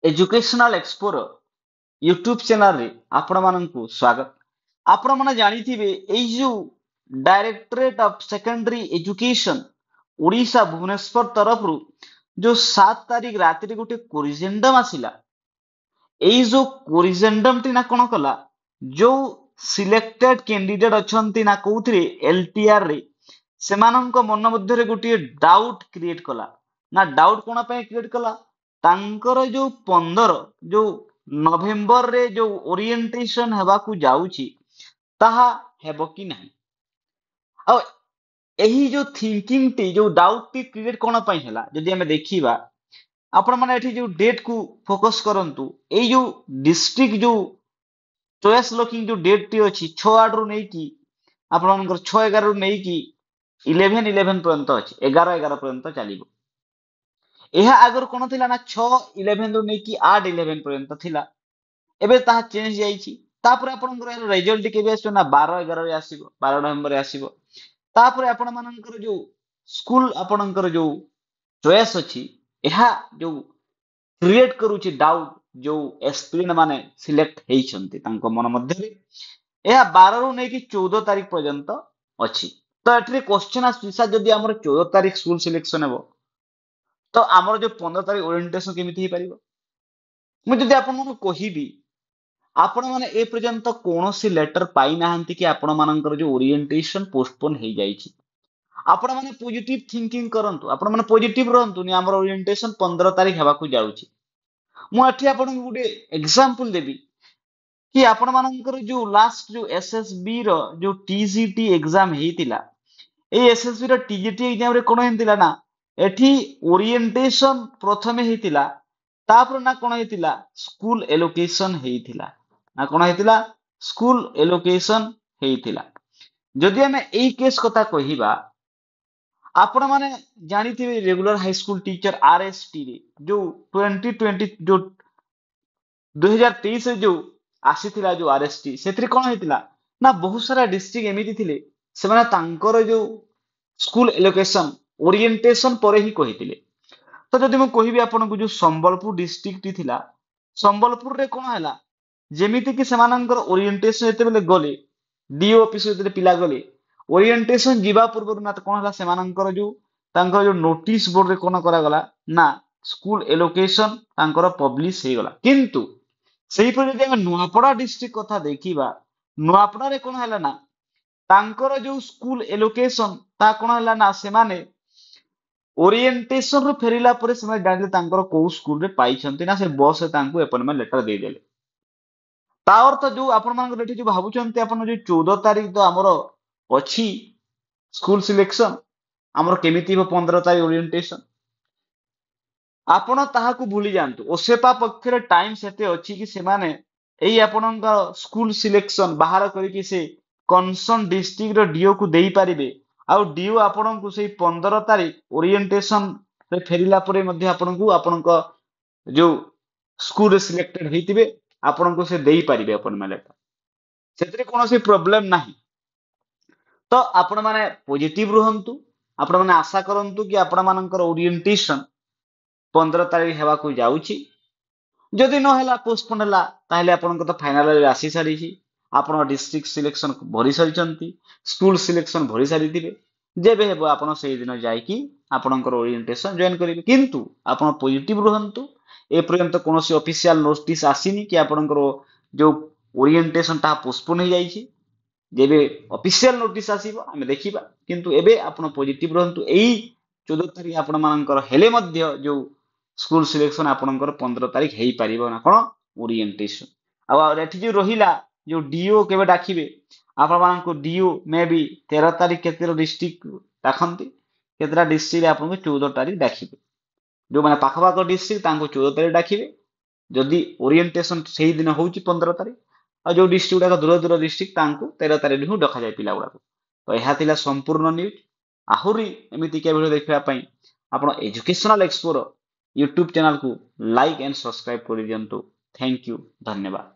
Educational एक्सपोर YouTube channel रे आपण माननकु स्वागत। आपण माने जानिथिबे एई जो directorate of secondary education Odisha Bhubaneswar तरफ रु जो 7 तारिख राति रे गोटे कोरिजेंडम आसिला। एई जो कोरिजेंडम टी ना कोन कला जो सिलेक्टेड कैंडिडेट अछंती ना कोउथरे एलटीआर रे सेमानंक मन मध्य रे गोटे डाउट क्रिएट कला ना डाउट कोना पे क्रिएट कला तांकर जो 15 जो नवेम्बर रे जो ओरिएंटेशन हेबाकू जाउची ताहा हेबो कि नाही। आ एही जो थिंकिंग टी जो डाउट टी क्रिएट कोना पे हैला जदि हमें देखिबा आपण माने एठी जो डेट को फोकस करंतु एई जो डिस्ट्रिक्ट जो चॉइस लॉकिंग जो डेट टी अछि 6-8 रु नै की आपण मानकर 6-11 रु नै की 11-11 पर्यंत अछि 11-11 पर्यंत चलिबो। एहा आगर कोन थिला ना 6-11 रु नै की 8-11 पर्यंत थिला एबे ताहा चेंज जाईची। तापर आपनकर रिजल्ट केबे आसीबो ना 12-11 रे आसीबो 12 नवंबर रे आसीबो। तापर आपण मानकर जो स्कूल आपनकर जो चॉइस अछि एहा जो क्रिएट करूची डाउट जो एस्पिरेंट माने सिलेक्ट हेइछंती तांको मन मध्य रे एहा 12 रु नै की 14 तारिख पर्यंत अछि। तो एटरे क्वेश्चन आसी सा जदि हमर 14 तारिख स्कूल सिलेक्शन हेबो तो हमर जो 15 तारिख ओरिएंटेशन केमिति हे परिबो। मु जदि आपन को कहिबी आपण माने ए पर्यंत कोनोसी लेटर पाई नाहंती कि आपण मानकर जो ओरिएंटेशन पोस्टपोन हे जाईची। आपण माने पॉजिटिव थिंकिंग करंतु आपण माने पॉजिटिव रहंतु नि हमर ओरिएंटेशन 15 तारिख हेबाकू जाउची। मु अठी आपण गुटे एग्जांपल देबी कि आपण मानकर जो लास्ट जो एसएसबी रो जो टीजीटी एग्जाम हेतिला ए एसएसबी रो टीजीटी एग्जाम रे कोन हेतिला ना एठी ओरिएंटेशन प्रथमे हेतिला तापर ना कोन हेतिला स्कूल एलोकेशन हेतिला ना कोन हेतिला स्कूल एलोकेशन हेतिला। जदि हमें एई केस कथा कहिबा आपण माने जानिथिबे regular high school teacher RST रे जो 2020 जो 2023 रे जो आसीथिला जो आरएसटी सेत्री कोन हेतिला ना बहुत सारा डिस्ट्रिक्ट एमिति थिले से माने तांकर जो स्कूल एलोकेशन ओरिएंटेशन परे ही कहिथिले। तो जदि मैं कहिबी आपन को जो संबलपुर डिस्ट्रिक्ट टी थिला संबलपुर रे कोन हैला जेमिति कि सेमानंकर ओरिएंटेशन एते बेले गले डीओ ऑफिस रे पिला गले ओरिएंटेशन जीवा पूर्व ना कोन हैला सेमानंकर जो तांकर जो नोटिस बोर्ड रे कोन करा गला ना स्कूल एलोकेशन तांकर पब्लिश हे गला। किंतु सेही पर जदि हम नुआपड़ा डिस्ट्रिक्ट कथा देखिबा नुआपड़ा रे कोन हैला ना तांकर जो स्कूल एलोकेशन ता कोन हैला ना सेमाने ओरिएंटेशन रो फेरिला परे समय डाले तांकर को स्कूल रे पाइछंती ना से बॉस से तांको अपॉइंटमेंट लेटर दे देले। ता अर्थ जो आपण मानकर एठी जो भाबुचंती आपण जो 14 तारिख तो हमर अछि स्कूल सिलेक्शन हमर केमिति हो 15 तारिख ओरिएंटेशन आपण ताहाकू भूली जानतु ओसेपा पक्षरे टाइम सेते अछि कि सेमाने एई आपणका स्कूल सिलेक्शन बाहर करी कि से कंसर्न डिस्ट्रिक्ट रो डीओ को देई परिबे आउ डीओ आपणकू सेई 15 तारिख ओरिएंटेशन रे फेरिला परे मध्ये आपणकू आपणका जो स्कूल रे सिलेक्टेड हेतिबे आपणकू से देई परिबे अपॉइंटमेंट लेटर सेतरे कोनोसी प्रॉब्लम नाही। तो आपण माने पॉजिटिव रहंतु आपण माने आशा करंतु कि आपण मानकर ओरिएंटेशन 15 तारिख हेबाकू जाउची जदि न हैला पोस्टपोन हैला ताहले आपन तो फाइनल आसी सारी छी आपन डिस्ट्रिक्ट सिलेक्शन भरी सारिचंती स्कूल सिलेक्शन भरी सारी दिबे जेबे हेबो आपन सेही दिन जाई कि आपनकर ओरिएंटेशन जॉइन करिवे। किंतु आपन पॉजिटिव रहंतु ए पर्यंत कोनोसी ऑफिशियल नोटिस आसीनी कि आपनकर जो ओरिएंटेशन ता पोस्टपोन हे जाई छी जेबे ऑफिशियल नोटिस आसीबो हमें देखिबा। किंतु एबे आपन पॉजिटिव रहंतु एई 14 तारिख आपन मानकर हेले मध्य जो स्कूल सिलेक्शन आपनकर 15 तारिख हेई परिबो ना कोन ओरिएंटेशन आ एठी जो रहिला जो डीओ केबे डाकिबे आपन मानकर डीओ मे बी 13 तारिख केतेरो डिस्ट्रिक्ट डाखंती केतरा डिस्ट्रिक्ट आपन को 14 तारिख डाकिबे जो माने पाखपाख डिस्ट्रिक्ट तांको 14 तारिख डाकिबे जदि ओरिएंटेशन सेही दिन होउची 15 तारिख आ जो डिस्ट्रिक्ट का दूर दूर डिस्ट्रिक्ट तांको 13 तारिख हु डका जाय पिला गुडा। तो एहा थिला संपूर्ण न्यूज आहुरी एमिति के वीडियो देखिबा पई आपण एजुकेशनल एक्सप्लोर यूट्यूब चैनल को लाइक एंड सब्सक्राइब कर दियंतु। थैंक यू धन्यवाद।